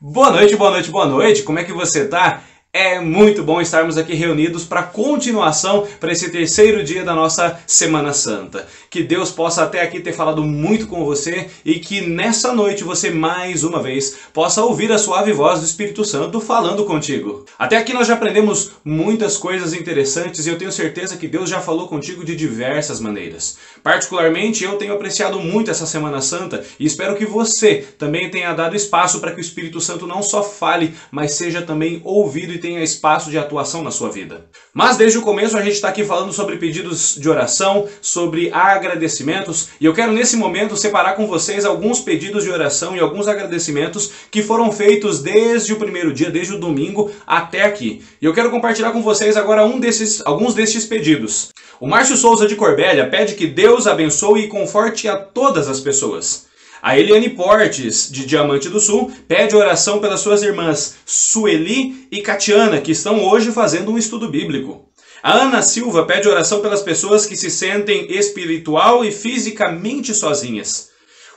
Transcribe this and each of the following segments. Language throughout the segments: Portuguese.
Boa noite, boa noite, boa noite. Como é que você tá? É muito bom estarmos aqui reunidos para continuação, para esse terceiro dia da nossa Semana Santa. Que Deus possa até aqui ter falado muito com você e que nessa noite você mais uma vez possa ouvir a suave voz do Espírito Santo falando contigo. Até aqui nós já aprendemos muitas coisas interessantes e eu tenho certeza que Deus já falou contigo de diversas maneiras. Particularmente eu tenho apreciado muito essa Semana Santa e espero que você também tenha dado espaço para que o Espírito Santo não só fale, mas seja também ouvido e tenha espaço de atuação na sua vida. Mas desde o começo a gente está aqui falando sobre pedidos de oração, sobre agradecimentos, e eu quero nesse momento separar com vocês alguns pedidos de oração e alguns agradecimentos que foram feitos desde o primeiro dia, desde o domingo até aqui. E eu quero compartilhar com vocês agora alguns destes pedidos. O Márcio Souza de Corbélia pede que Deus abençoe e conforte a todas as pessoas. A Eliane Portes, de Diamante do Sul, pede oração pelas suas irmãs Sueli e Catiana, que estão hoje fazendo um estudo bíblico. A Ana Silva pede oração pelas pessoas que se sentem espiritual e fisicamente sozinhas.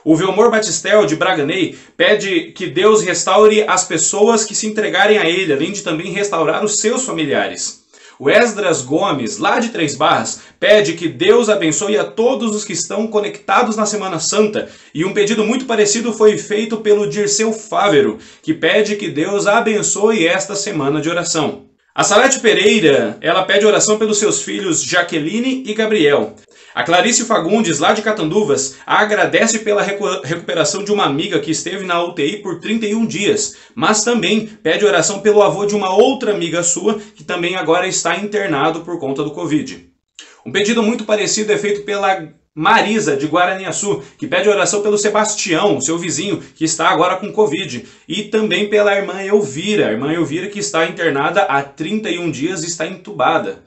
O Vilmor Batistel, de Braganey, pede que Deus restaure as pessoas que se entregarem a Ele, além de também restaurar os seus familiares. O Esdras Gomes, lá de Três Barras, pede que Deus abençoe a todos os que estão conectados na Semana Santa. E um pedido muito parecido foi feito pelo Dirceu Fávero, que pede que Deus abençoe esta semana de oração. A Salete Pereira, ela pede oração pelos seus filhos Jaqueline e Gabriel. A Clarice Fagundes, lá de Catanduvas, agradece pela recuperação de uma amiga que esteve na UTI por 31 dias, mas também pede oração pelo avô de uma outra amiga sua, que também agora está internado por conta do Covid. Um pedido muito parecido é feito pela Marisa, de Guaraniaçu, que pede oração pelo Sebastião, seu vizinho, que está agora com Covid, e também pela irmã Elvira, que está internada há 31 dias e está entubada.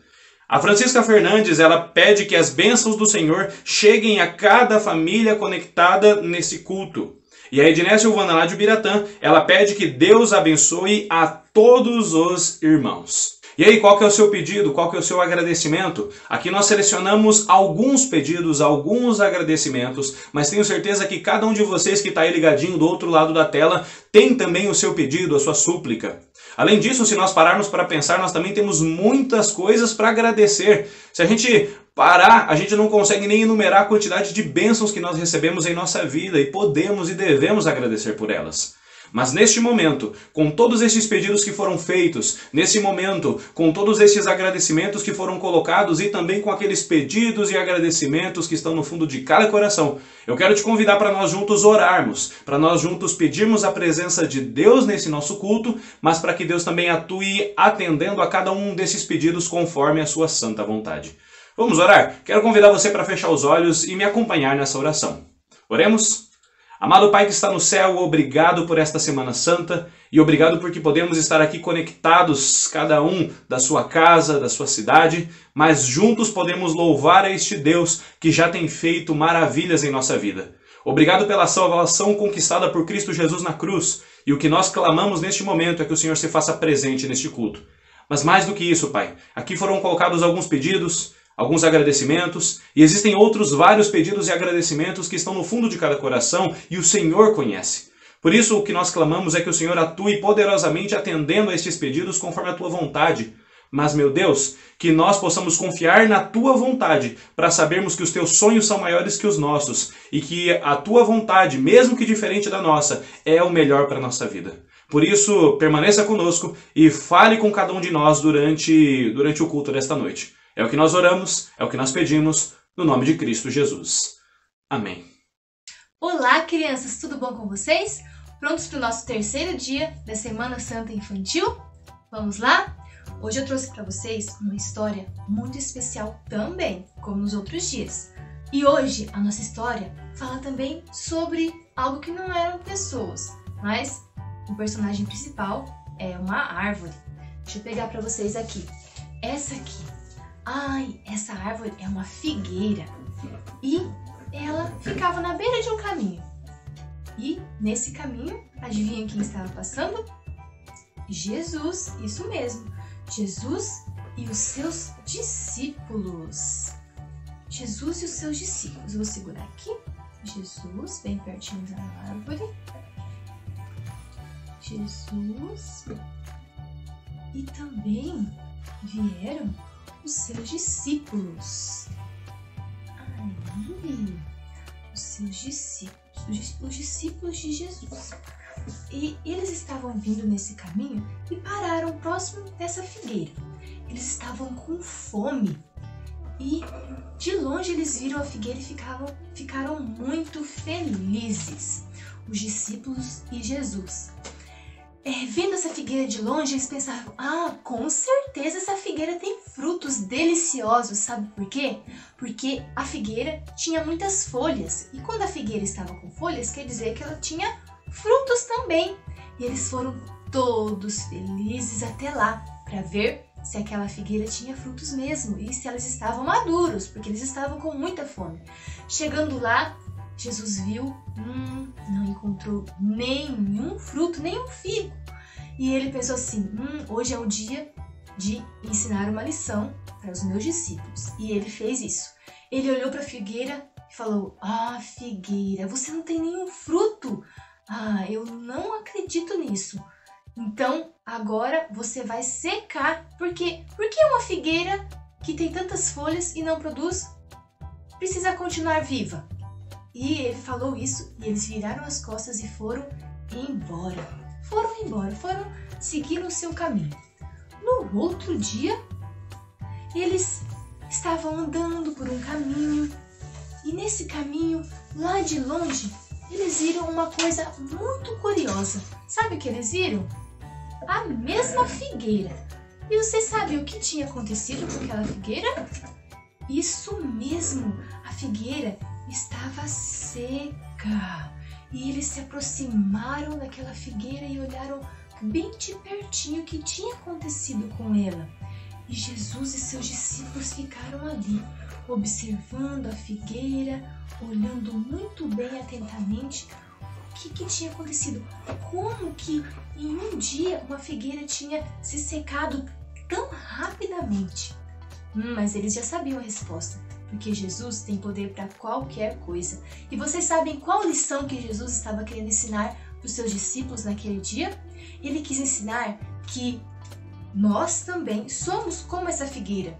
A Francisca Fernandes, ela pede que as bênçãos do Senhor cheguem a cada família conectada nesse culto. E a Edné Silvana, lá de Ubiratã, ela pede que Deus abençoe a todos os irmãos. E aí, qual que é o seu pedido? Qual que é o seu agradecimento? Aqui nós selecionamos alguns pedidos, alguns agradecimentos, mas tenho certeza que cada um de vocês que está aí ligadinho do outro lado da tela tem também o seu pedido, a sua súplica. Além disso, se nós pararmos para pensar, nós também temos muitas coisas para agradecer. Se a gente parar, a gente não consegue nem enumerar a quantidade de bênçãos que nós recebemos em nossa vida e podemos e devemos agradecer por elas. Mas neste momento, com todos esses pedidos que foram feitos, nesse momento, com todos esses agradecimentos que foram colocados e também com aqueles pedidos e agradecimentos que estão no fundo de cada coração, eu quero te convidar para nós juntos orarmos, para nós juntos pedirmos a presença de Deus nesse nosso culto, mas para que Deus também atue atendendo a cada um desses pedidos conforme a sua santa vontade. Vamos orar? Quero convidar você para fechar os olhos e me acompanhar nessa oração. Oremos? Amado Pai que está no céu, obrigado por esta Semana Santa e obrigado porque podemos estar aqui conectados, cada um da sua casa, da sua cidade, mas juntos podemos louvar a este Deus que já tem feito maravilhas em nossa vida. Obrigado pela salvação conquistada por Cristo Jesus na cruz e o que nós clamamos neste momento é que o Senhor se faça presente neste culto. Mas mais do que isso, Pai, aqui foram colocados alguns pedidos, alguns agradecimentos, e existem outros vários pedidos e agradecimentos que estão no fundo de cada coração e o Senhor conhece. Por isso, o que nós clamamos é que o Senhor atue poderosamente atendendo a estes pedidos conforme a Tua vontade. Mas, meu Deus, que nós possamos confiar na Tua vontade para sabermos que os Teus sonhos são maiores que os nossos e que a Tua vontade, mesmo que diferente da nossa, é o melhor para a nossa vida. Por isso, permaneça conosco e fale com cada um de nós durante o culto desta noite. É o que nós oramos, é o que nós pedimos, no nome de Cristo Jesus. Amém. Olá, crianças, tudo bom com vocês? Prontos para o nosso terceiro dia da Semana Santa Infantil? Vamos lá? Hoje eu trouxe para vocês uma história muito especial também, como nos outros dias. E hoje a nossa história fala também sobre algo que não eram pessoas, mas o personagem principal é uma árvore. Deixa eu pegar para vocês aqui. Essa aqui. Ai, essa árvore é uma figueira e ela ficava na beira de um caminho. E nesse caminho, adivinha quem estava passando? Jesus, isso mesmo, Jesus e os seus discípulos. Jesus e os seus discípulos. Vou segurar aqui. Jesus, bem pertinho da árvore. Jesus e também vieram os seus discípulos. Aí, os seus discípulos, os discípulos de Jesus. E eles estavam vindo nesse caminho e pararam próximo dessa figueira. Eles estavam com fome e de longe eles viram a figueira e ficaram muito felizes, os discípulos e Jesus. Vendo essa figueira de longe, eles pensavam, com certeza essa figueira tem frutos deliciosos, sabe por quê? Porque a figueira tinha muitas folhas, e quando a figueira estava com folhas, quer dizer que ela tinha frutos também. E eles foram todos felizes até lá, para ver se aquela figueira tinha frutos mesmo, e se elas estavam maduros, porque eles estavam com muita fome. Chegando lá, Jesus viu, não encontrou nenhum fruto, nenhum figo. E ele pensou assim, hoje é o dia de ensinar uma lição para os meus discípulos. E ele fez isso. Ele olhou para a figueira e falou, figueira, você não tem nenhum fruto. Eu não acredito nisso. Então, agora você vai secar. Por quê? Porque uma figueira que tem tantas folhas e não produz precisa continuar viva. E ele falou isso e eles viraram as costas e foram embora. Foram seguir o seu caminho. No outro dia, eles estavam andando por um caminho e nesse caminho, lá de longe, eles viram uma coisa muito curiosa. Sabe o que eles viram? A mesma figueira. E você sabe o que tinha acontecido com aquela figueira? Isso mesmo, a figueira estava seca. E eles se aproximaram daquela figueira e olharam bem de pertinho o que tinha acontecido com ela. E Jesus e seus discípulos ficaram ali, observando a figueira, olhando muito bem atentamente o que tinha acontecido. Como que em um dia uma figueira tinha se secado tão rapidamente? Mas eles já sabiam a resposta, porque Jesus tem poder para qualquer coisa. E vocês sabem qual lição que Jesus estava querendo ensinar para os seus discípulos naquele dia? Ele quis ensinar que nós também somos como essa figueira.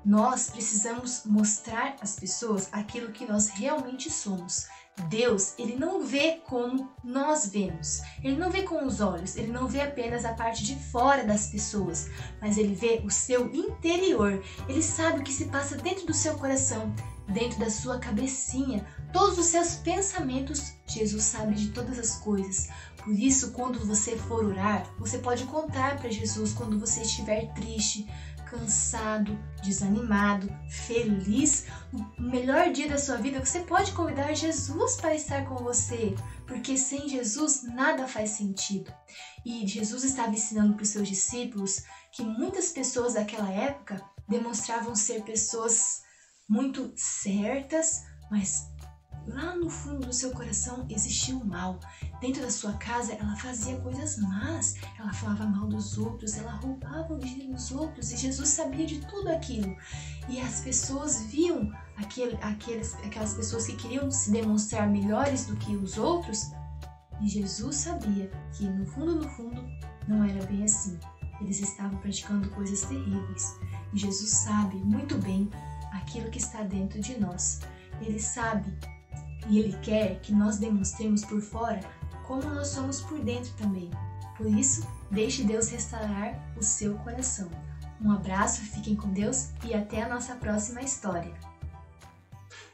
Nós precisamos mostrar às pessoas aquilo que nós realmente somos. Deus, ele não vê como nós vemos. Ele não vê com os olhos, ele não vê apenas a parte de fora das pessoas, mas ele vê o seu interior. Ele sabe o que se passa dentro do seu coração, dentro da sua cabecinha, todos os seus pensamentos. Jesus sabe de todas as coisas. Por isso, quando você for orar, você pode contar para Jesus quando você estiver triste, cansado, desanimado, feliz, o melhor dia da sua vida, você pode convidar Jesus para estar com você, porque sem Jesus nada faz sentido. E Jesus estava ensinando para os seus discípulos que muitas pessoas daquela época demonstravam ser pessoas muito certas, mas lá no fundo do seu coração existia o mal. Dentro da sua casa, ela fazia coisas más. Ela falava mal dos outros, ela roubava o dinheiro dos outros. E Jesus sabia de tudo aquilo. E as pessoas viam aquelas pessoas que queriam se demonstrar melhores do que os outros. E Jesus sabia que no fundo, não era bem assim. Eles estavam praticando coisas terríveis. E Jesus sabe muito bem aquilo que está dentro de nós. Ele sabe e Ele quer que nós demonstremos por fora como nós somos por dentro também. Por isso, deixe Deus restaurar o seu coração. Um abraço, fiquem com Deus e até a nossa próxima história.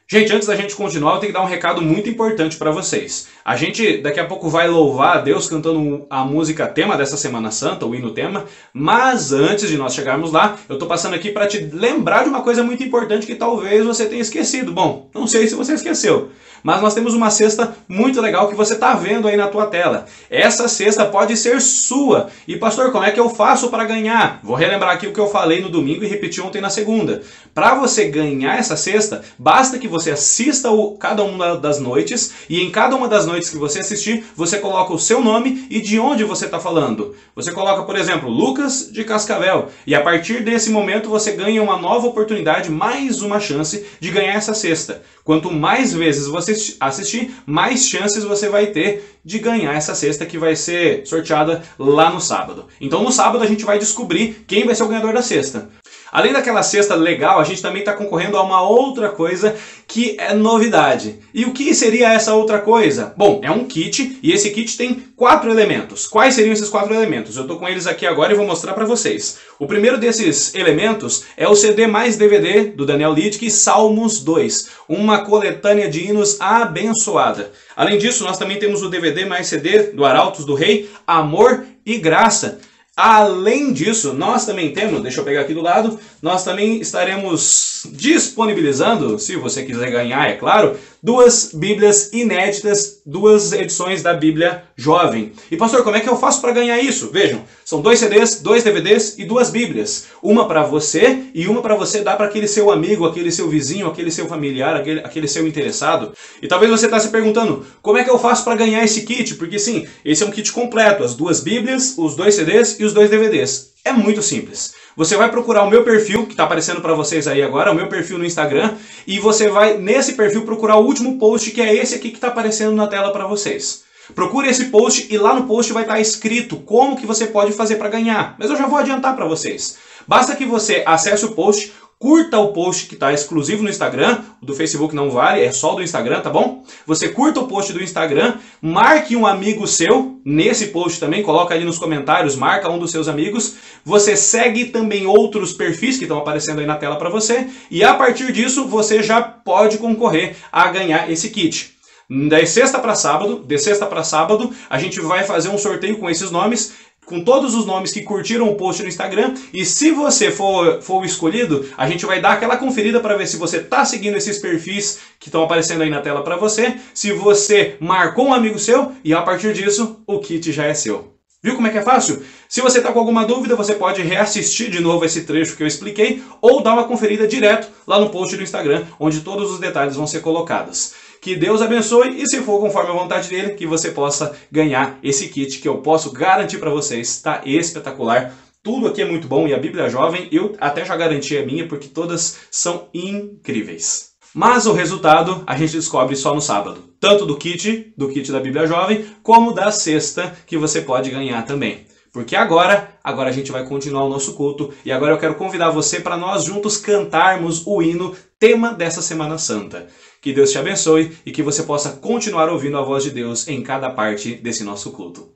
Gente, antes da gente continuar, eu tenho que dar um recado muito importante para vocês. A gente daqui a pouco vai louvar a Deus cantando a música tema dessa Semana Santa, o hino tema, mas antes de nós chegarmos lá, eu tô passando aqui para te lembrar de uma coisa muito importante que talvez você tenha esquecido. Bom, não sei se você esqueceu, mas nós temos uma cesta muito legal que você está vendo aí na tua tela. Essa cesta pode ser sua. E pastor, como é que eu faço para ganhar? Vou relembrar aqui o que eu falei no domingo e repeti ontem na segunda. Para você ganhar essa cesta, basta que você assista cada uma das noites e em cada uma das noites que você assistir, você coloca o seu nome e de onde você está falando. Você coloca, por exemplo, Lucas de Cascavel e a partir desse momento você ganha uma nova oportunidade, mais uma chance de ganhar essa cesta. Quanto mais vezes você assistir, mais chances você vai ter de ganhar essa cesta que vai ser sorteada lá no sábado. Então no sábado a gente vai descobrir quem vai ser o ganhador da cesta. Além daquela cesta legal, a gente também está concorrendo a uma outra coisa que é novidade. E o que seria essa outra coisa? Bom, é um kit e esse kit tem 4 elementos. Quais seriam esses 4 elementos? Eu estou com eles aqui agora e vou mostrar para vocês. O primeiro desses elementos é o CD mais DVD do Daniel Lidke, Salmos 2, uma coletânea de hinos abençoada. Além disso, nós também temos o DVD mais CD do Arautos do Rei, Amor e Graça. Além disso, nós também temos, deixa eu pegar aqui do lado, nós também estaremos disponibilizando, se você quiser ganhar, é claro, 2 Bíblias inéditas, 2 edições da Bíblia Jovem. E pastor, como é que eu faço para ganhar isso? Vejam, são 2 CDs, 2 DVDs e 2 Bíblias. Uma para você e uma para você dar para aquele seu amigo, aquele seu vizinho, aquele seu familiar, aquele seu interessado. E talvez você está se perguntando, como é que eu faço para ganhar esse kit? Porque sim, esse é um kit completo, as 2 Bíblias, os 2 CDs e os 2 DVDs. É muito simples. Você vai procurar o meu perfil, que está aparecendo para vocês aí agora, o meu perfil no Instagram, e você vai, nesse perfil, procurar o último post, que é esse aqui que está aparecendo na tela para vocês. Procure esse post e lá no post vai estar escrito como que você pode fazer para ganhar. Mas eu já vou adiantar para vocês. Basta que você acesse o post, curta o post que está exclusivo no Instagram, o do Facebook não vale, é só do Instagram, tá bom? Você curta o post do Instagram, marque um amigo seu nesse post também, coloca ali nos comentários, marca um dos seus amigos, você segue também outros perfis que estão aparecendo aí na tela para você, e a partir disso você já pode concorrer a ganhar esse kit. De sexta para sábado, a gente vai fazer um sorteio com esses nomes, com todos os nomes que curtiram o post no Instagram, e se você for o escolhido, a gente vai dar aquela conferida para ver se você está seguindo esses perfis que estão aparecendo aí na tela para você, se você marcou um amigo seu, e a partir disso, o kit já é seu. Viu como é que é fácil? Se você está com alguma dúvida, você pode reassistir de novo esse trecho que eu expliquei, ou dar uma conferida direto lá no post do Instagram, onde todos os detalhes vão ser colocados. Que Deus abençoe e, se for conforme a vontade dele, que você possa ganhar esse kit que eu posso garantir para vocês. Está espetacular. Tudo aqui é muito bom e a Bíblia Jovem eu até já garanti a minha porque todas são incríveis. Mas o resultado a gente descobre só no sábado. Tanto do kit da Bíblia Jovem, como da cesta que você pode ganhar também. Porque agora a gente vai continuar o nosso culto e agora eu quero convidar você para nós juntos cantarmos o hino tema dessa Semana Santa. Que Deus te abençoe e que você possa continuar ouvindo a voz de Deus em cada parte desse nosso culto.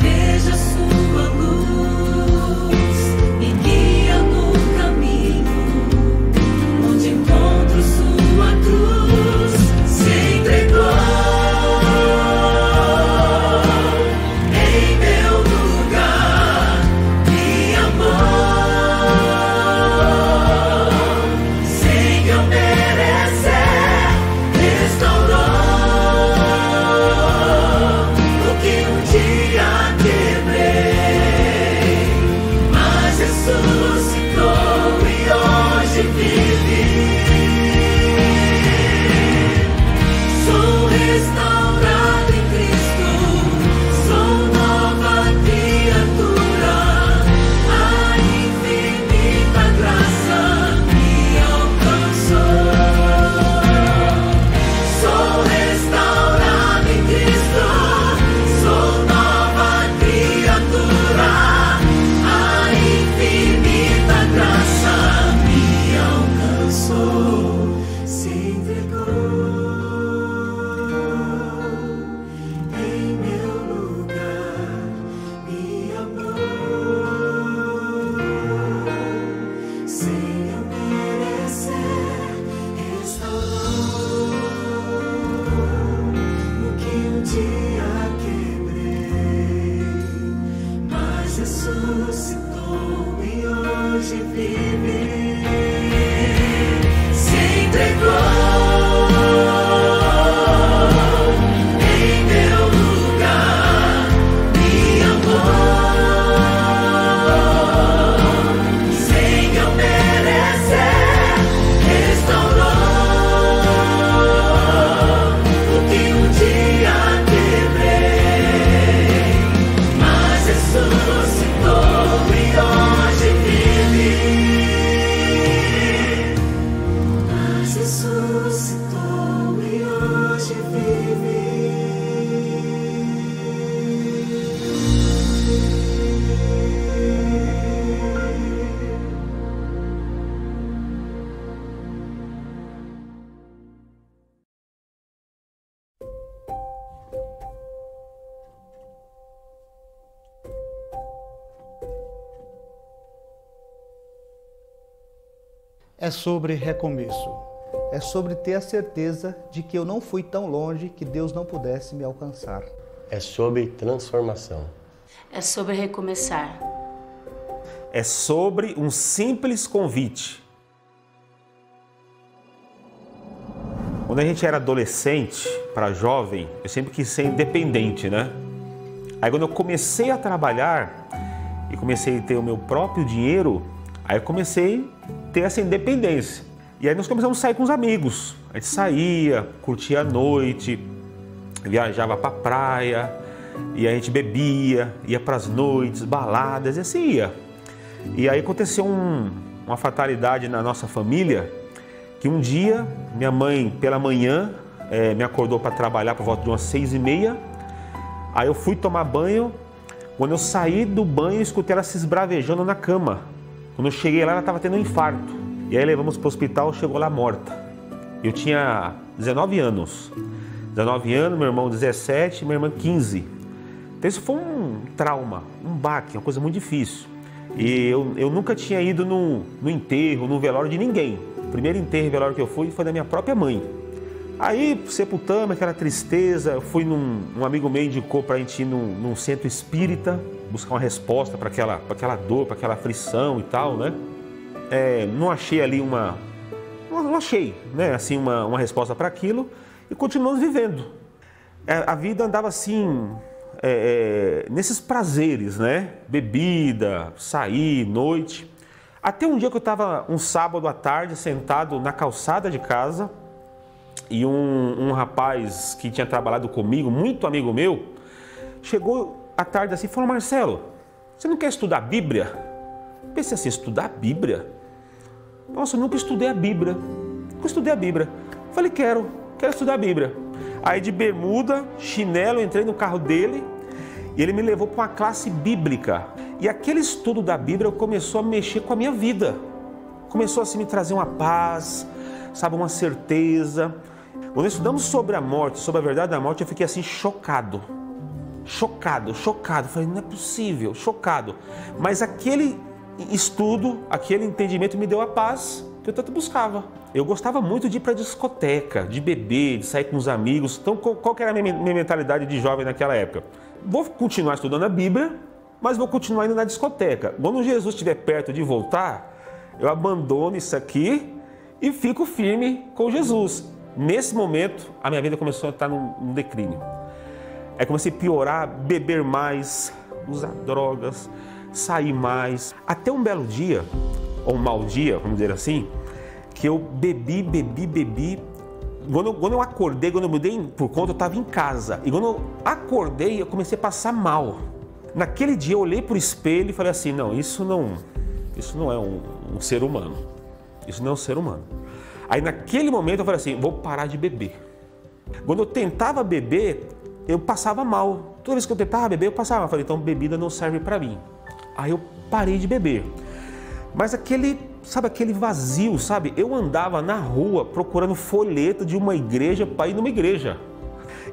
Veja sua hoje vive, se entregou. É sobre recomeço. É sobre ter a certeza de que eu não fui tão longe que Deus não pudesse me alcançar. É sobre transformação. É sobre recomeçar. É sobre um simples convite. Quando a gente era adolescente, para jovem, eu sempre quis ser independente, né? Aí quando eu comecei a trabalhar e comecei a ter o meu próprio dinheiro, aí eu comecei a ter essa independência. E aí nós começamos a sair com os amigos. A gente saía, curtia a noite, viajava para a praia, e a gente bebia, ia para as noites, baladas, e assim ia. E aí aconteceu uma fatalidade na nossa família, que um dia minha mãe, pela manhã, me acordou para trabalhar por volta de umas 6h30. Aí eu fui tomar banho. Quando eu saí do banho, eu escutei ela se esbravejando na cama. Quando eu cheguei lá, ela estava tendo um infarto. E aí levamos para o hospital, chegou lá morta. Eu tinha 19 anos. 19 anos, meu irmão 17, minha irmã 15. Então isso foi um trauma, um baque, uma coisa muito difícil. E eu nunca tinha ido no enterro, no velório de ninguém. O primeiro enterro e velório que eu fui foi da minha própria mãe. Aí sepultamos aquela tristeza, eu fui um amigo meu indicou para a gente ir num centro espírita, buscar uma resposta para aquela dor, para aquela aflição e tal, né? Não achei ali não achei, né, assim, uma resposta para aquilo e continuamos vivendo. A vida andava assim, nesses prazeres, né? Bebida, sair, noite. Até um dia que eu estava um sábado à tarde sentado na calçada de casa e um rapaz que tinha trabalhado comigo, muito amigo meu, chegou à tarde assim e falou: Marcelo, você não quer estudar a Bíblia? Eu pensei assim, estudar a Bíblia? Nossa, eu nunca estudei a Bíblia. Nunca estudei a Bíblia. Falei, quero estudar a Bíblia. Aí de bermuda, chinelo, entrei no carro dele e ele me levou para uma classe bíblica. E aquele estudo da Bíblia começou a mexer com a minha vida. Começou assim a me trazer uma paz, sabe, uma certeza. Quando estudamos sobre a morte, sobre a verdade da morte, eu fiquei assim chocado. Chocado. Falei, não é possível, chocado. Mas aquele estudo, aquele entendimento me deu a paz que eu tanto buscava. Eu gostava muito de ir para discoteca, de beber, de sair com os amigos. Então, qual que era a minha mentalidade de jovem naquela época? Vou continuar estudando a Bíblia, mas vou continuar indo na discoteca. Quando Jesus estiver perto de voltar, eu abandono isso aqui e fico firme com Jesus. Nesse momento, a minha vida começou a estar num declínio. Aí comecei a piorar, beber mais, usar drogas, sair mais. Até um belo dia, ou um mau dia, vamos dizer assim, que eu bebi. Quando eu acordei, quando eu me dei por conta, eu estava em casa. E quando eu acordei, eu comecei a passar mal. Naquele dia eu olhei para o espelho e falei assim, não, isso não é um ser humano. Isso não é um ser humano. Aí naquele momento eu falei assim, vou parar de beber. Quando eu tentava beber, eu passava mal. Toda vez que eu tentava beber, eu passava mal. Eu falei, então bebida não serve para mim. Aí eu parei de beber. Mas aquele vazio, sabe? Eu andava na rua procurando folheto de uma igreja para ir numa igreja.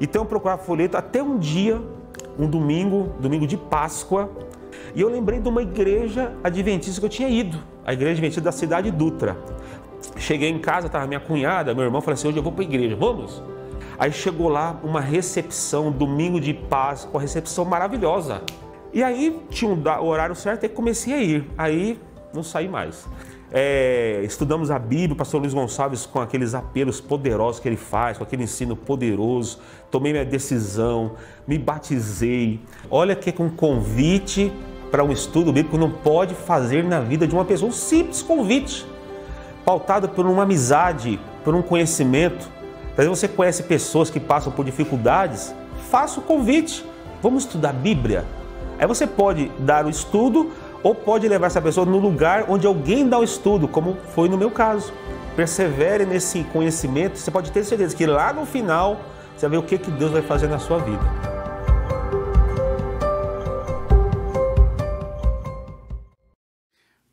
Então eu procurava folheto até um dia, um domingo de Páscoa, e eu lembrei de uma igreja adventista que eu tinha ido, a igreja adventista da cidade Dutra. Cheguei em casa, estava minha cunhada, meu irmão, falei assim, hoje eu vou para a igreja, vamos? Aí chegou lá uma recepção, domingo de Páscoa, uma recepção maravilhosa. E aí tinha o horário certo, aí comecei a ir. Aí não saí mais. Estudamos a Bíblia, o pastor Luiz Gonçalves, com aqueles apelos poderosos que ele faz, com aquele ensino poderoso. Tomei minha decisão, me batizei. Olha que um convite para um estudo bíblico não pode fazer na vida de uma pessoa. Um simples convite, pautado por uma amizade, por um conhecimento. Às vezes você conhece pessoas que passam por dificuldades, faça o convite. Vamos estudar a Bíblia. Aí você pode dar o estudo ou pode levar essa pessoa no lugar onde alguém dá o estudo, como foi no meu caso. Persevere nesse conhecimento, você pode ter certeza que lá no final você vai ver o que Deus vai fazer na sua vida.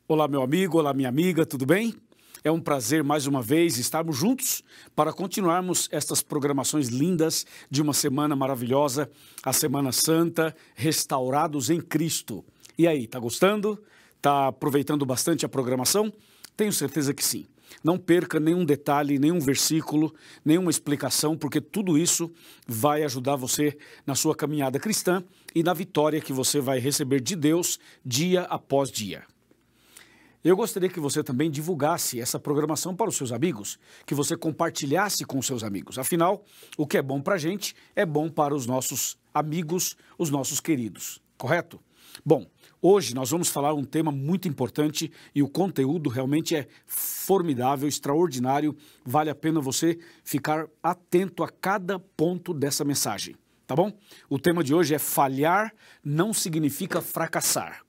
Olá, meu amigo, olá, minha amiga, tudo bem? É um prazer mais uma vez estarmos juntos para continuarmos estas programações lindas de uma semana maravilhosa, a Semana Santa, restaurados em Cristo. E aí, tá gostando? Tá aproveitando bastante a programação? Tenho certeza que sim. Não perca nenhum detalhe, nenhum versículo, nenhuma explicação, porque tudo isso vai ajudar você na sua caminhada cristã e na vitória que você vai receber de Deus dia após dia. Eu gostaria que você também divulgasse essa programação para os seus amigos, que você compartilhasse com os seus amigos. Afinal, o que é bom para a gente é bom para os nossos amigos, os nossos queridos, correto? Bom, hoje nós vamos falar um tema muito importante e o conteúdo realmente é formidável, extraordinário. Vale a pena você ficar atento a cada ponto dessa mensagem, tá bom? O tema de hoje é falhar não significa fracassar.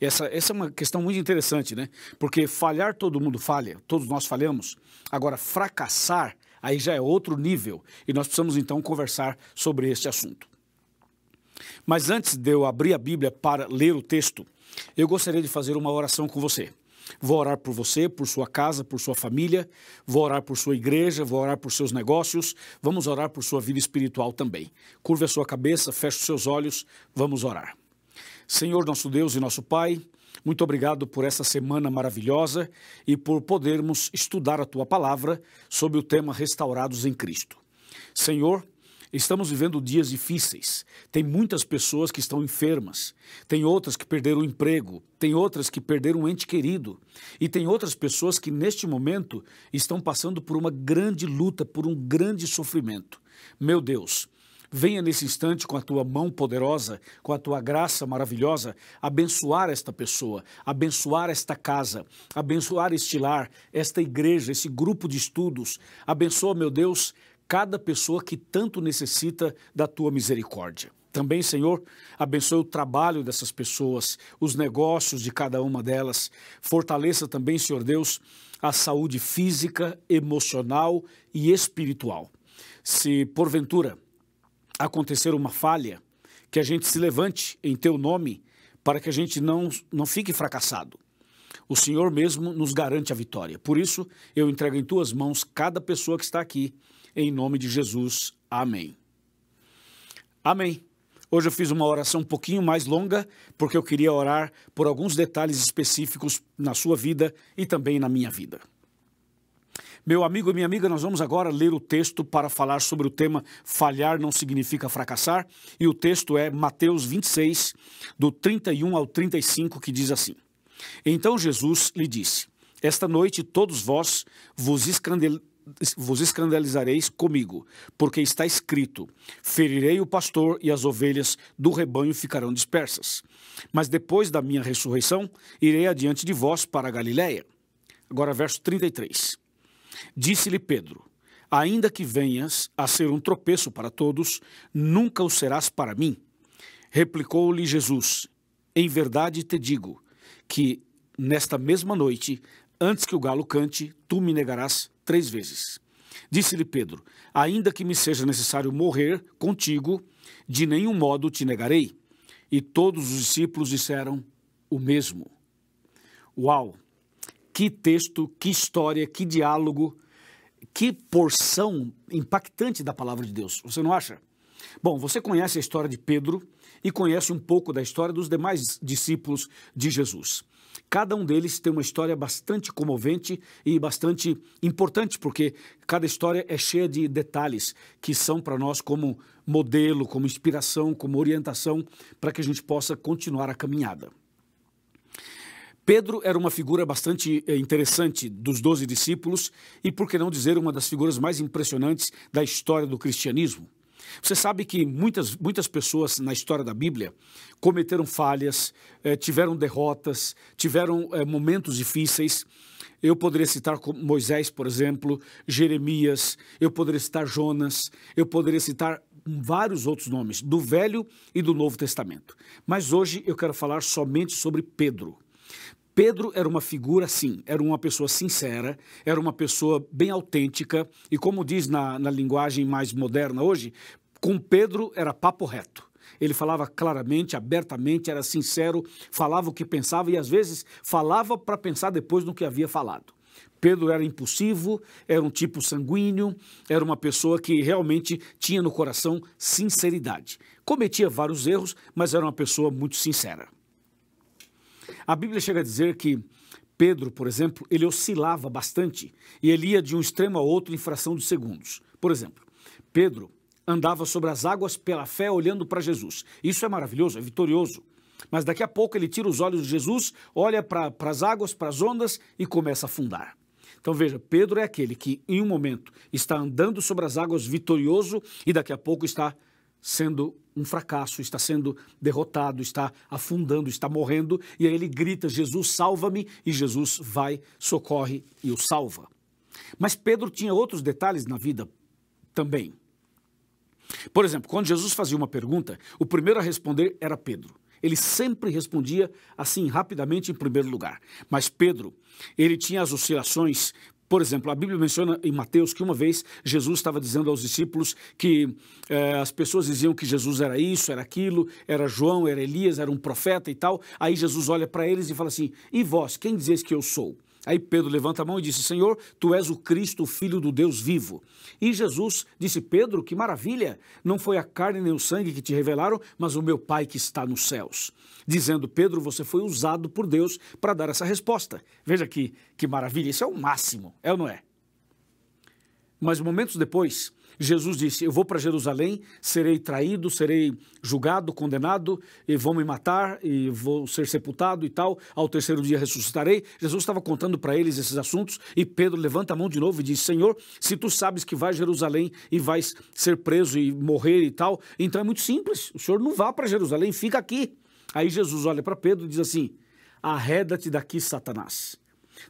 Essa é uma questão muito interessante, né? Porque falhar todo mundo falha, todos nós falhamos. Agora, fracassar, aí já é outro nível. E nós precisamos então conversar sobre este assunto. Mas antes de eu abrir a Bíblia para ler o texto, eu gostaria de fazer uma oração com você. Vou orar por você, por sua casa, por sua família, vou orar por sua igreja, vou orar por seus negócios, vamos orar por sua vida espiritual também. Curve a sua cabeça, feche os seus olhos, vamos orar. Senhor, nosso Deus e nosso Pai, muito obrigado por essa semana maravilhosa e por podermos estudar a Tua Palavra sobre o tema Restaurados em Cristo. Senhor, estamos vivendo dias difíceis. Tem muitas pessoas que estão enfermas, tem outras que perderam o emprego, tem outras que perderam um ente querido e tem outras pessoas que neste momento estão passando por uma grande luta, por um grande sofrimento. Meu Deus, venha nesse instante com a Tua mão poderosa, com a Tua graça maravilhosa, abençoar esta pessoa, abençoar esta casa, abençoar este lar, esta igreja, esse grupo de estudos. Abençoa, meu Deus, cada pessoa que tanto necessita da Tua misericórdia. Também, Senhor, abençoe o trabalho dessas pessoas, os negócios de cada uma delas. Fortaleça também, Senhor Deus, a saúde física, emocional e espiritual. Se, porventura, acontecer uma falha, que a gente se levante em Teu nome para que a gente não fique fracassado. O Senhor mesmo nos garante a vitória. Por isso, eu entrego em Tuas mãos cada pessoa que está aqui, em nome de Jesus. Amém. Amém. Hoje eu fiz uma oração um pouquinho mais longa, porque eu queria orar por alguns detalhes específicos na sua vida e também na minha vida. Meu amigo e minha amiga, nós vamos agora ler o texto para falar sobre o tema falhar não significa fracassar. E o texto é Mateus 26, do 31 ao 35, que diz assim: Então Jesus lhe disse: Esta noite todos vós vos escandalizareis comigo, porque está escrito: ferirei o pastor e as ovelhas do rebanho ficarão dispersas. Mas depois da minha ressurreição, irei adiante de vós para a Galiléia. Agora verso 33. Disse-lhe Pedro: ainda que venhas a ser um tropeço para todos, nunca o serás para mim. Replicou-lhe Jesus: em verdade te digo que nesta mesma noite, antes que o galo cante, tu me negarás 3 vezes. Disse-lhe Pedro: ainda que me seja necessário morrer contigo, de nenhum modo te negarei. E todos os discípulos disseram o mesmo. Uau! Que texto, que história, que diálogo, que porção impactante da palavra de Deus. Você não acha? Bom, você conhece a história de Pedro e conhece um pouco da história dos demais discípulos de Jesus. Cada um deles tem uma história bastante comovente e bastante importante, porque cada história é cheia de detalhes que são para nós como modelo, como inspiração, como orientação, para que a gente possa continuar a caminhada. Pedro era uma figura bastante interessante dos 12 discípulos e, por que não dizer, uma das figuras mais impressionantes da história do cristianismo. Você sabe que muitas pessoas na história da Bíblia cometeram falhas, tiveram derrotas, tiveram momentos difíceis. Eu poderia citar Moisés, por exemplo, Jeremias, eu poderia citar Jonas, eu poderia citar vários outros nomes, do Velho e do Novo Testamento. Mas hoje eu quero falar somente sobre Pedro. Pedro era uma figura, sim, era uma pessoa sincera, era uma pessoa bem autêntica e, como diz na linguagem mais moderna hoje, com Pedro era papo reto. Ele falava claramente, abertamente, era sincero, falava o que pensava e às vezes falava para pensar depois no que havia falado. Pedro era impulsivo, era um tipo sanguíneo, era uma pessoa que realmente tinha no coração sinceridade. Cometia vários erros, mas era uma pessoa muito sincera. A Bíblia chega a dizer que Pedro, por exemplo, ele oscilava bastante e ele ia de um extremo a outro em fração de segundos. Por exemplo, Pedro andava sobre as águas pela fé olhando para Jesus. Isso é maravilhoso, é vitorioso. Mas daqui a pouco ele tira os olhos de Jesus, olha para as águas, para as ondas e começa a afundar. Então veja, Pedro é aquele que em um momento está andando sobre as águas vitorioso e daqui a pouco está sendo um fracasso, está sendo derrotado, está afundando, está morrendo, e aí ele grita, Jesus, salva-me, e Jesus vai, socorre e o salva. Mas Pedro tinha outros detalhes na vida também. Por exemplo, quando Jesus fazia uma pergunta, o primeiro a responder era Pedro. Ele sempre respondia assim, rapidamente, em primeiro lugar. Mas Pedro, ele tinha as oscilações. Por exemplo, a Bíblia menciona em Mateus que uma vez Jesus estava dizendo aos discípulos que as pessoas diziam que Jesus era isso, era aquilo, era João, era Elias, era um profeta e tal. Aí Jesus olha para eles e fala assim, e vós, quem dizeis que eu sou? Aí Pedro levanta a mão e disse, Senhor, tu és o Cristo, o Filho do Deus vivo. E Jesus disse, Pedro, que maravilha, não foi a carne nem o sangue que te revelaram, mas o meu Pai que está nos céus. Dizendo, Pedro, você foi usado por Deus para dar essa resposta. Veja que maravilha, isso é o máximo, é ou não é? Mas momentos depois, Jesus disse, eu vou para Jerusalém, serei traído, serei julgado, condenado, e vão me matar, e vou ser sepultado e tal, ao terceiro dia ressuscitarei. Jesus estava contando para eles esses assuntos, e Pedro levanta a mão de novo e diz, Senhor, se tu sabes que vais a Jerusalém e vais ser preso e morrer e tal, então é muito simples, o Senhor não vá para Jerusalém, fica aqui. Aí Jesus olha para Pedro e diz assim, arreda-te daqui, Satanás.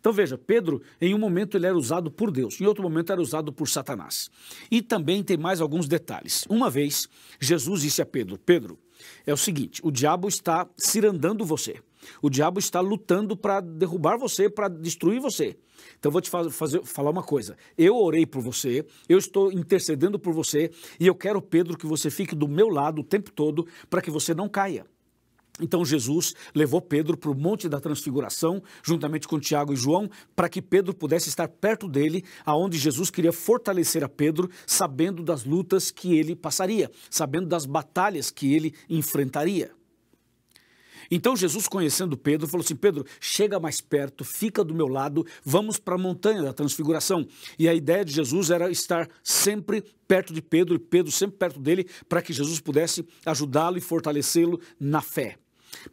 Então veja, Pedro, em um momento ele era usado por Deus, em outro momento era usado por Satanás. E também tem mais alguns detalhes. Uma vez, Jesus disse a Pedro, Pedro, é o seguinte, o diabo está cirandando você. O diabo está lutando para derrubar você, para destruir você. Então eu vou te falar uma coisa, eu orei por você, eu estou intercedendo por você e eu quero, Pedro, que você fique do meu lado o tempo todo para que você não caia. Então Jesus levou Pedro para o Monte da Transfiguração, juntamente com Tiago e João, para que Pedro pudesse estar perto dele, aonde Jesus queria fortalecer a Pedro, sabendo das lutas que ele passaria, sabendo das batalhas que ele enfrentaria. Então Jesus, conhecendo Pedro, falou assim, Pedro, chega mais perto, fica do meu lado, vamos para a Montanha da Transfiguração. E a ideia de Jesus era estar sempre perto de Pedro, e Pedro sempre perto dele, para que Jesus pudesse ajudá-lo e fortalecê-lo na fé.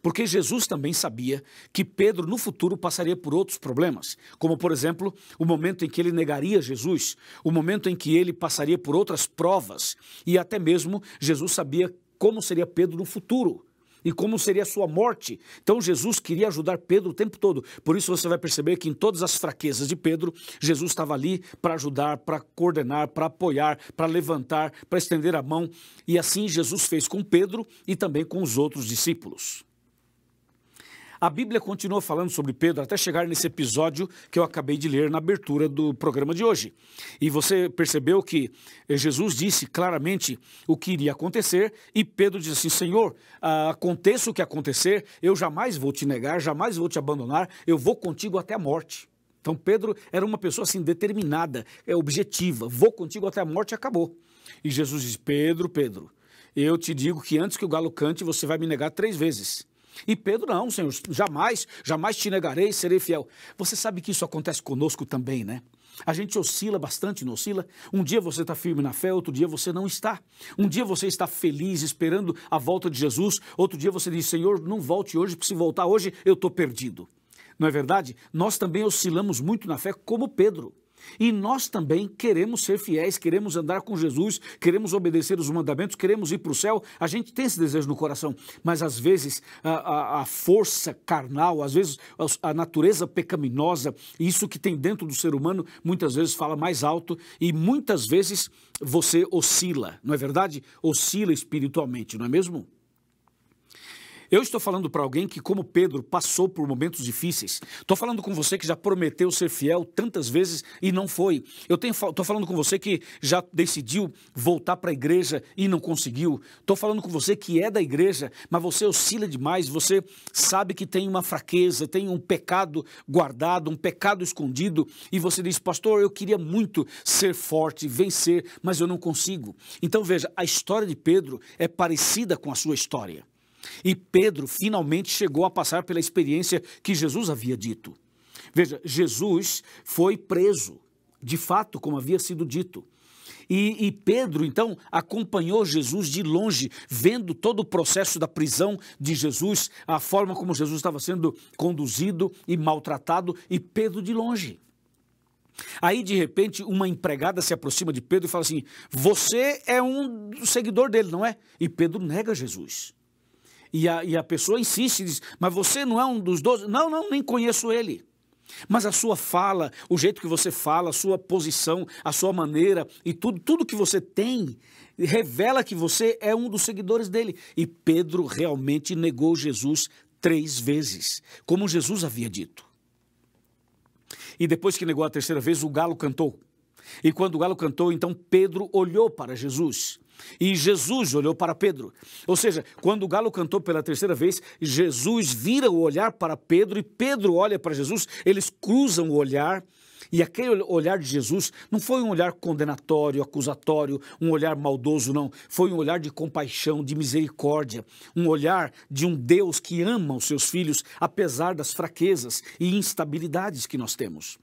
Porque Jesus também sabia que Pedro no futuro passaria por outros problemas, como por exemplo, o momento em que ele negaria Jesus, o momento em que ele passaria por outras provas, e até mesmo Jesus sabia como seria Pedro no futuro e como seria a sua morte. Então Jesus queria ajudar Pedro o tempo todo. Por isso você vai perceber que em todas as fraquezas de Pedro, Jesus estava ali para ajudar, para coordenar, para apoiar, para levantar, para estender a mão. E assim Jesus fez com Pedro e também com os outros discípulos. A Bíblia continua falando sobre Pedro até chegar nesse episódio que eu acabei de ler na abertura do programa de hoje. E você percebeu que Jesus disse claramente o que iria acontecer e Pedro disse assim, Senhor, aconteça o que acontecer, eu jamais vou te negar, jamais vou te abandonar, eu vou contigo até a morte. Então Pedro era uma pessoa assim determinada, objetiva, vou contigo até a morte e acabou. E Jesus disse, Pedro, eu te digo que antes que o galo cante você vai me negar 3 vezes. E Pedro, não, Senhor, jamais te negarei, serei fiel. Você sabe que isso acontece conosco também, né? A gente oscila bastante, não oscila? Um dia você está firme na fé, outro dia você não está. Um dia você está feliz, esperando a volta de Jesus, outro dia você diz, Senhor, não volte hoje, porque se voltar hoje eu estou perdido. não é verdade? Nós também oscilamos muito na fé como Pedro. E nós também queremos ser fiéis, queremos andar com Jesus, queremos obedecer os mandamentos, queremos ir para o céu. A gente tem esse desejo no coração, mas às vezes a força carnal, às vezes a natureza pecaminosa, isso que tem dentro do ser humano, muitas vezes fala mais alto e muitas vezes você oscila, não é verdade? Oscila espiritualmente, não é mesmo? Eu estou falando para alguém que, como Pedro, passou por momentos difíceis. Estou falando com você que já prometeu ser fiel tantas vezes e não foi. Estou falando com você que já decidiu voltar para a igreja e não conseguiu. Estou falando com você que é da igreja, mas você oscila demais, você sabe que tem uma fraqueza, tem um pecado guardado, um pecado escondido, e você diz, pastor, eu queria muito ser forte, vencer, mas eu não consigo. Então veja, a história de Pedro é parecida com a sua história. E Pedro finalmente chegou a passar pela experiência que Jesus havia dito. Veja, Jesus foi preso, de fato, como havia sido dito. E Pedro, então, acompanhou Jesus de longe, vendo todo o processo da prisão de Jesus, a forma como Jesus estava sendo conduzido e maltratado, e Pedro de longe. Aí, de repente, uma empregada se aproxima de Pedro e fala assim, você é um seguidor dele, não é? E Pedro nega Jesus. E a pessoa insiste e diz, mas você não é um dos 12? Não, nem conheço ele. Mas a sua fala, o jeito que você fala, a sua posição, a sua maneira e tudo que você tem, revela que você é um dos seguidores dele. E Pedro realmente negou Jesus 3 vezes, como Jesus havia dito. E depois que negou a 3ª vez, o galo cantou. E quando o galo cantou, então Pedro olhou para Jesus. E Jesus olhou para Pedro. Ou seja, quando o galo cantou pela 3ª vez, Jesus vira o olhar para Pedro e Pedro olha para Jesus, eles cruzam o olhar. E aquele olhar de Jesus não foi um olhar condenatório, acusatório, um olhar maldoso, não. Foi um olhar de compaixão, de misericórdia, um olhar de um Deus que ama os seus filhos, apesar das fraquezas e instabilidades que nós temos.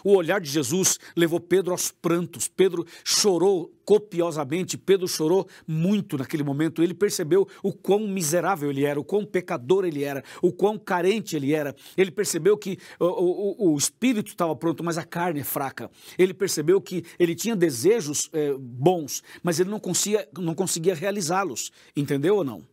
O olhar de Jesus levou Pedro aos prantos. Pedro chorou copiosamente, Pedro chorou muito naquele momento. Ele percebeu o quão miserável ele era, o quão pecador ele era, o quão carente ele era. Ele percebeu que o espírito estava pronto, mas a carne é fraca. Ele percebeu que ele tinha desejos bons, mas ele não conseguia realizá-los. Entendeu ou não?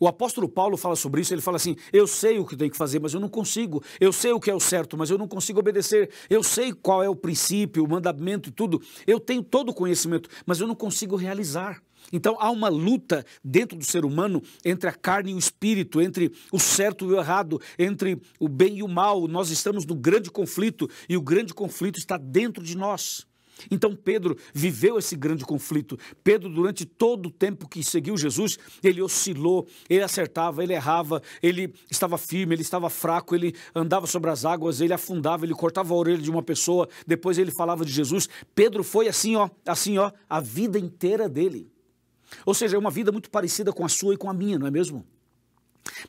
O apóstolo Paulo fala sobre isso, ele fala assim, eu sei o que tenho que fazer, mas eu não consigo. Eu sei o que é o certo, mas eu não consigo obedecer. Eu sei qual é o princípio, o mandamento e tudo. Eu tenho todo o conhecimento, mas eu não consigo realizar. Então há uma luta dentro do ser humano entre a carne e o espírito, entre o certo e o errado, entre o bem e o mal. Nós estamos no grande conflito e o grande conflito está dentro de nós. Então Pedro viveu esse grande conflito. Pedro, durante todo o tempo que seguiu Jesus, ele oscilou, ele acertava, ele errava, ele estava firme, ele estava fraco, ele andava sobre as águas, ele afundava, ele cortava a orelha de uma pessoa, depois ele falava de Jesus. Pedro foi assim, a vida inteira dele. Ou seja, é uma vida muito parecida com a sua e com a minha, não é mesmo?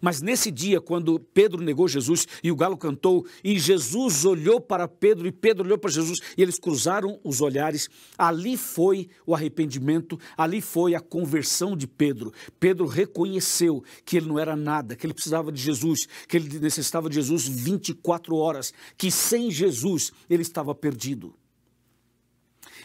Mas nesse dia, quando Pedro negou Jesus e o galo cantou, e Jesus olhou para Pedro e Pedro olhou para Jesus, e eles cruzaram os olhares, ali foi o arrependimento, ali foi a conversão de Pedro. Pedro reconheceu que ele não era nada, que ele precisava de Jesus, que ele necessitava de Jesus 24 horas, que sem Jesus ele estava perdido.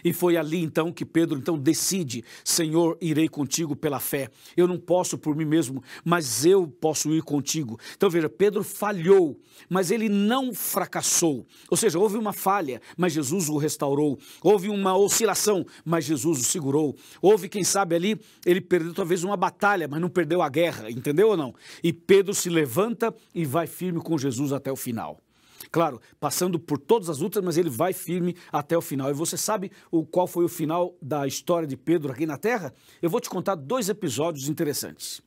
E foi ali então que Pedro decide, Senhor, irei contigo pela fé. Eu não posso por mim mesmo, mas eu posso ir contigo. Então veja, Pedro falhou, mas ele não fracassou. Ou seja, houve uma falha, mas Jesus o restaurou. Houve uma oscilação, mas Jesus o segurou. Houve, quem sabe ali, ele perdeu talvez uma batalha, mas não perdeu a guerra, entendeu ou não? E Pedro se levanta e vai firme com Jesus até o final. Claro, passando por todas as lutas, mas ele vai firme até o final. E você sabe qual foi o final da história de Pedro aqui na Terra? Eu vou te contar 2 episódios interessantes.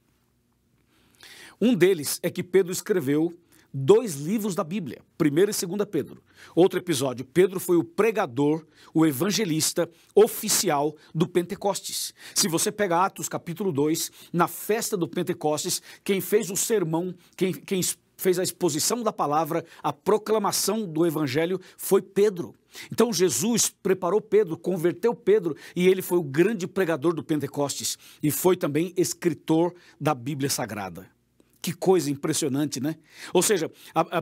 Um deles é que Pedro escreveu 2 livros da Bíblia, 1º e 2º Pedro. Outro episódio, Pedro foi o pregador, o evangelista oficial do Pentecostes. Se você pega Atos capítulo 2, na festa do Pentecostes, quem fez o sermão, quem fez a exposição da palavra, a proclamação do evangelho foi Pedro. Então Jesus preparou Pedro, converteu Pedro e ele foi o grande pregador do Pentecostes e foi também escritor da Bíblia Sagrada. Que coisa impressionante, né? Ou seja,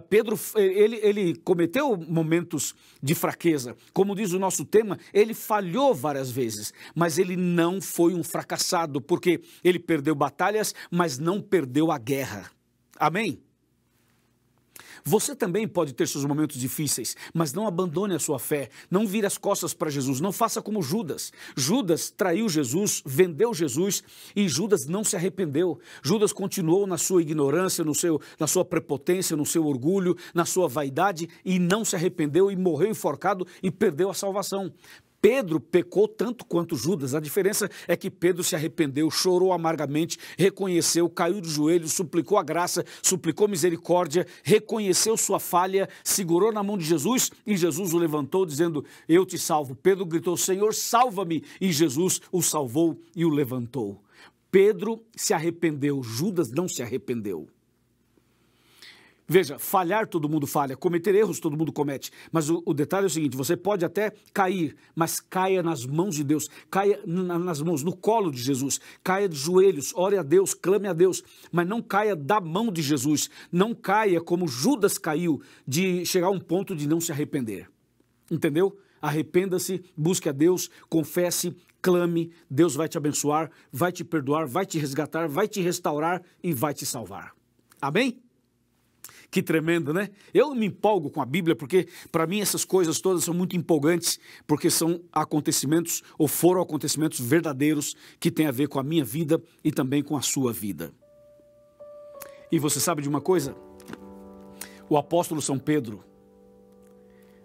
Pedro, ele cometeu momentos de fraqueza. Como diz o nosso tema, ele falhou várias vezes, mas ele não foi um fracassado, porque ele perdeu batalhas, mas não perdeu a guerra. Amém? Você também pode ter seus momentos difíceis, mas não abandone a sua fé, não vire as costas para Jesus, não faça como Judas. Judas traiu Jesus, vendeu Jesus e Judas não se arrependeu. Judas continuou na sua ignorância, na sua prepotência, no seu orgulho, na sua vaidade e não se arrependeu e morreu enforcado e perdeu a salvação. Pedro pecou tanto quanto Judas, a diferença é que Pedro se arrependeu, chorou amargamente, reconheceu, caiu de joelhos, suplicou a graça, suplicou misericórdia, reconheceu sua falha, segurou na mão de Jesus e Jesus o levantou dizendo, eu te salvo. Pedro gritou, Senhor, salva-me, e Jesus o salvou e o levantou. Pedro se arrependeu, Judas não se arrependeu. Veja, falhar todo mundo falha, cometer erros todo mundo comete, mas o detalhe é o seguinte, você pode até cair, mas caia nas mãos de Deus, caia nas mãos, no colo de Jesus, caia de joelhos, ore a Deus, clame a Deus, mas não caia da mão de Jesus, não caia como Judas caiu, de chegar a um ponto de não se arrepender, entendeu? Arrependa-se, busque a Deus, confesse, clame, Deus vai te abençoar, vai te perdoar, vai te resgatar, vai te restaurar e vai te salvar. Amém? Que tremendo, né? Eu me empolgo com a Bíblia porque, para mim, essas coisas todas são muito empolgantes, porque são acontecimentos, ou foram acontecimentos verdadeiros, que têm a ver com a minha vida e também com a sua vida. E você sabe de uma coisa? O apóstolo São Pedro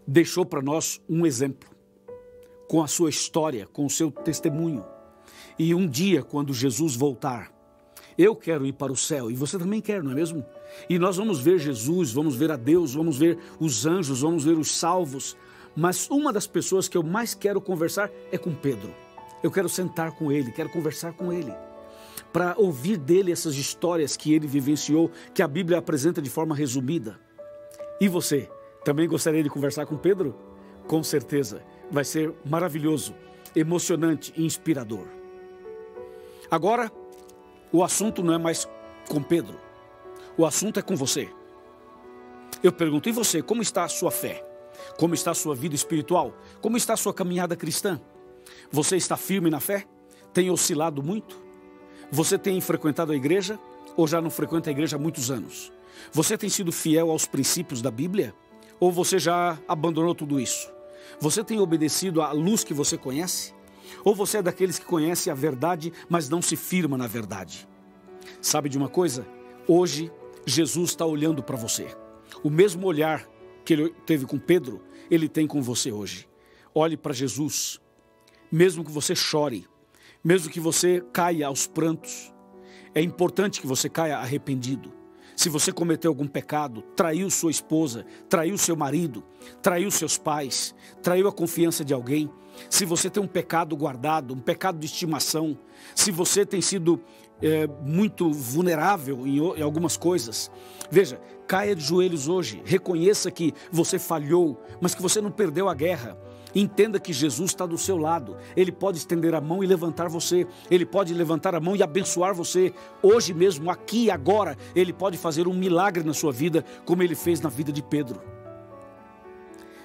deixou para nós um exemplo, com a sua história, com o seu testemunho. E um dia, quando Jesus voltar, eu quero ir para o céu, e você também quer, não é mesmo? E nós vamos ver Jesus, vamos ver a Deus, vamos ver os anjos, vamos ver os salvos. Mas uma das pessoas que eu mais quero conversar é com Pedro. Eu quero sentar com ele, quero conversar com ele, para ouvir dele essas histórias que ele vivenciou, que a Bíblia apresenta de forma resumida. E você, também gostaria de conversar com Pedro? Com certeza, vai ser maravilhoso, emocionante e inspirador. Agora, o assunto não é mais com Pedro, o assunto é com você. Eu pergunto, e você, como está a sua fé? Como está a sua vida espiritual? Como está a sua caminhada cristã? Você está firme na fé? Tem oscilado muito? Você tem frequentado a igreja ou já não frequenta a igreja há muitos anos? Você tem sido fiel aos princípios da Bíblia? Ou você já abandonou tudo isso? Você tem obedecido à luz que você conhece? Ou você é daqueles que conhece a verdade, mas não se firma na verdade? Sabe de uma coisa? Hoje, Jesus está olhando para você. O mesmo olhar que ele teve com Pedro, ele tem com você hoje. Olhe para Jesus. Mesmo que você chore, mesmo que você caia aos prantos, é importante que você caia arrependido. Se você cometeu algum pecado, traiu sua esposa, traiu seu marido, traiu seus pais, traiu a confiança de alguém, se você tem um pecado guardado, um pecado de estimação, se você tem sido muito vulnerável em algumas coisas, veja, caia de joelhos hoje, reconheça que você falhou, mas que você não perdeu a guerra. Entenda que Jesus está do seu lado, Ele pode estender a mão e levantar você, Ele pode levantar a mão e abençoar você, hoje mesmo, aqui e agora, Ele pode fazer um milagre na sua vida, como Ele fez na vida de Pedro.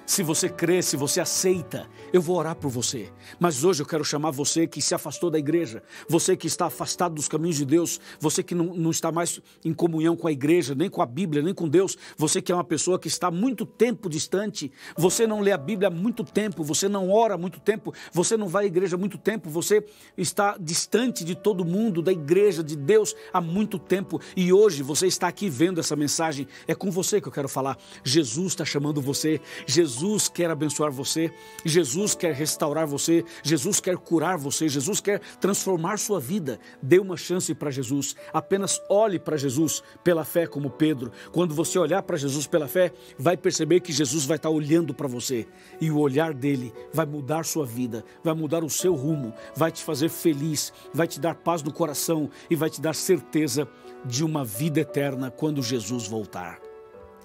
Se você crê, se você aceita, eu vou orar por você. Mas hoje eu quero chamar você que se afastou da igreja, você que está afastado dos caminhos de Deus, você que não está mais em comunhão com a igreja, nem com a Bíblia, nem com Deus, você que é uma pessoa que está há muito tempo distante, você não lê a Bíblia há muito tempo, você não ora há muito tempo, você não vai à igreja há muito tempo, você está distante de todo mundo, da igreja, de Deus há muito tempo, e hoje você está aqui vendo essa mensagem, é com você que eu quero falar. Jesus está chamando você, Jesus quer abençoar você, Jesus quer restaurar você, Jesus quer curar você, Jesus quer transformar sua vida. Dê uma chance para Jesus, apenas olhe para Jesus pela fé como Pedro. Quando você olhar para Jesus pela fé, vai perceber que Jesus vai estar olhando para você e o olhar dele vai mudar sua vida, vai mudar o seu rumo, vai te fazer feliz, vai te dar paz no coração e vai te dar certeza de uma vida eterna quando Jesus voltar.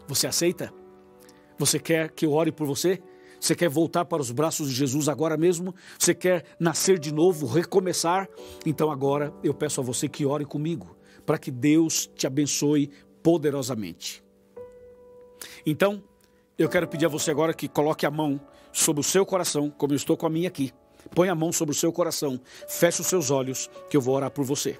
Você aceita? Você quer que eu ore por você? Você quer voltar para os braços de Jesus agora mesmo? Você quer nascer de novo, recomeçar? Então agora eu peço a você que ore comigo, para que Deus te abençoe poderosamente. Então, eu quero pedir a você agora que coloque a mão sobre o seu coração, como eu estou com a minha aqui. Põe a mão sobre o seu coração, feche os seus olhos, que eu vou orar por você.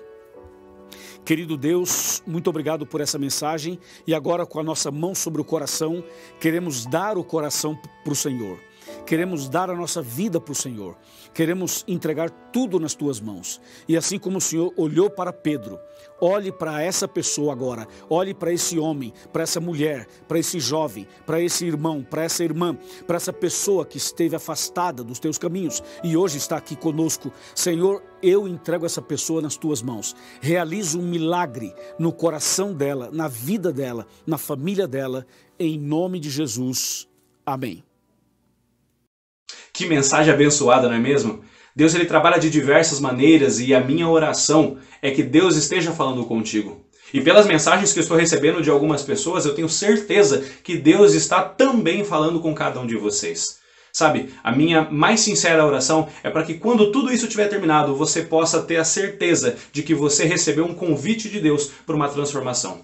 Querido Deus, muito obrigado por essa mensagem. E agora, com a nossa mão sobre o coração, queremos dar o coração para o Senhor. Queremos dar a nossa vida para o Senhor. Queremos entregar tudo nas tuas mãos. E assim como o Senhor olhou para Pedro, olhe para essa pessoa agora. Olhe para esse homem, para essa mulher, para esse jovem, para esse irmão, para essa irmã, para essa pessoa que esteve afastada dos teus caminhos e hoje está aqui conosco. Senhor, eu entrego essa pessoa nas tuas mãos. Realiza um milagre no coração dela, na vida dela, na família dela, em nome de Jesus. Amém. Que mensagem abençoada, não é mesmo? Deus ele trabalha de diversas maneiras e a minha oração é que Deus esteja falando contigo. E pelas mensagens que eu estou recebendo de algumas pessoas, eu tenho certeza que Deus está também falando com cada um de vocês. Sabe, a minha mais sincera oração é para que quando tudo isso tiver terminado, você possa ter a certeza de que você recebeu um convite de Deus para uma transformação.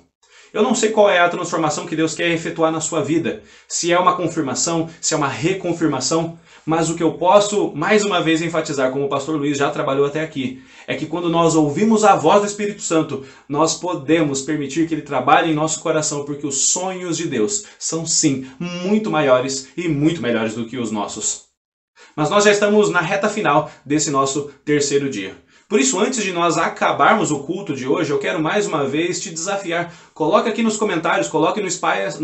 Eu não sei qual é a transformação que Deus quer efetuar na sua vida, se é uma confirmação, se é uma reconfirmação, mas o que eu posso mais uma vez enfatizar, como o pastor Luiz já trabalhou até aqui, é que quando nós ouvimos a voz do Espírito Santo, nós podemos permitir que ele trabalhe em nosso coração, porque os sonhos de Deus são sim muito maiores e muito melhores do que os nossos. Mas nós já estamos na reta final desse nosso terceiro dia. Por isso, antes de nós acabarmos o culto de hoje, eu quero mais uma vez te desafiar. Coloque aqui nos comentários, coloque no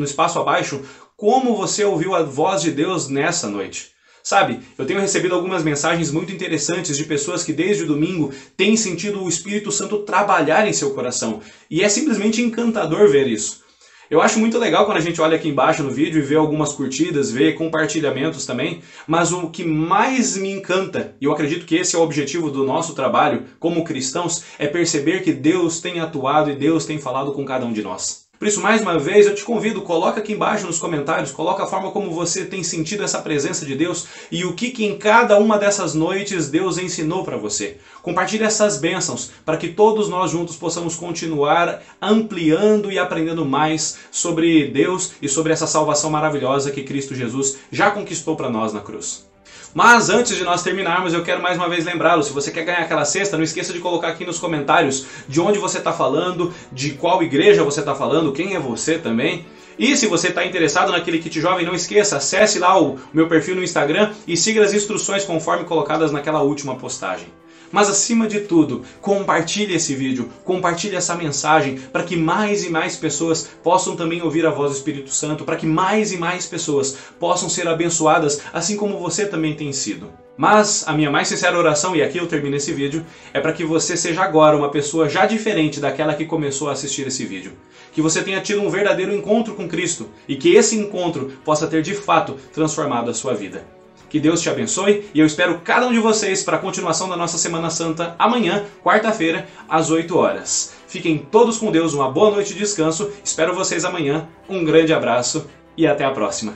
espaço abaixo, como você ouviu a voz de Deus nessa noite. Sabe, eu tenho recebido algumas mensagens muito interessantes de pessoas que desde o domingo têm sentido o Espírito Santo trabalhar em seu coração. E é simplesmente encantador ver isso. Eu acho muito legal quando a gente olha aqui embaixo no vídeo e vê algumas curtidas, vê compartilhamentos também, mas o que mais me encanta, e eu acredito que esse é o objetivo do nosso trabalho como cristãos, é perceber que Deus tem atuado e Deus tem falado com cada um de nós. Por isso, mais uma vez, eu te convido, coloca aqui embaixo nos comentários, coloca a forma como você tem sentido essa presença de Deus e o que em cada uma dessas noites Deus ensinou para você. Compartilhe essas bênçãos para que todos nós juntos possamos continuar ampliando e aprendendo mais sobre Deus e sobre essa salvação maravilhosa que Cristo Jesus já conquistou para nós na cruz. Mas antes de nós terminarmos, eu quero mais uma vez lembrá-lo, se você quer ganhar aquela cesta, não esqueça de colocar aqui nos comentários de onde você está falando, de qual igreja você está falando, quem é você também. E se você está interessado naquele kit jovem, não esqueça, acesse lá o meu perfil no Instagram e siga as instruções conforme colocadas naquela última postagem. Mas acima de tudo, compartilhe esse vídeo, compartilhe essa mensagem para que mais e mais pessoas possam também ouvir a voz do Espírito Santo, para que mais e mais pessoas possam ser abençoadas, assim como você também tem sido. Mas a minha mais sincera oração, e aqui eu termino esse vídeo, é para que você seja agora uma pessoa já diferente daquela que começou a assistir esse vídeo. Que você tenha tido um verdadeiro encontro com Cristo e que esse encontro possa ter de fato transformado a sua vida. Que Deus te abençoe e eu espero cada um de vocês para a continuação da nossa Semana Santa amanhã, quarta-feira, às 8 horas. Fiquem todos com Deus, uma boa noite de descanso, espero vocês amanhã, um grande abraço e até a próxima.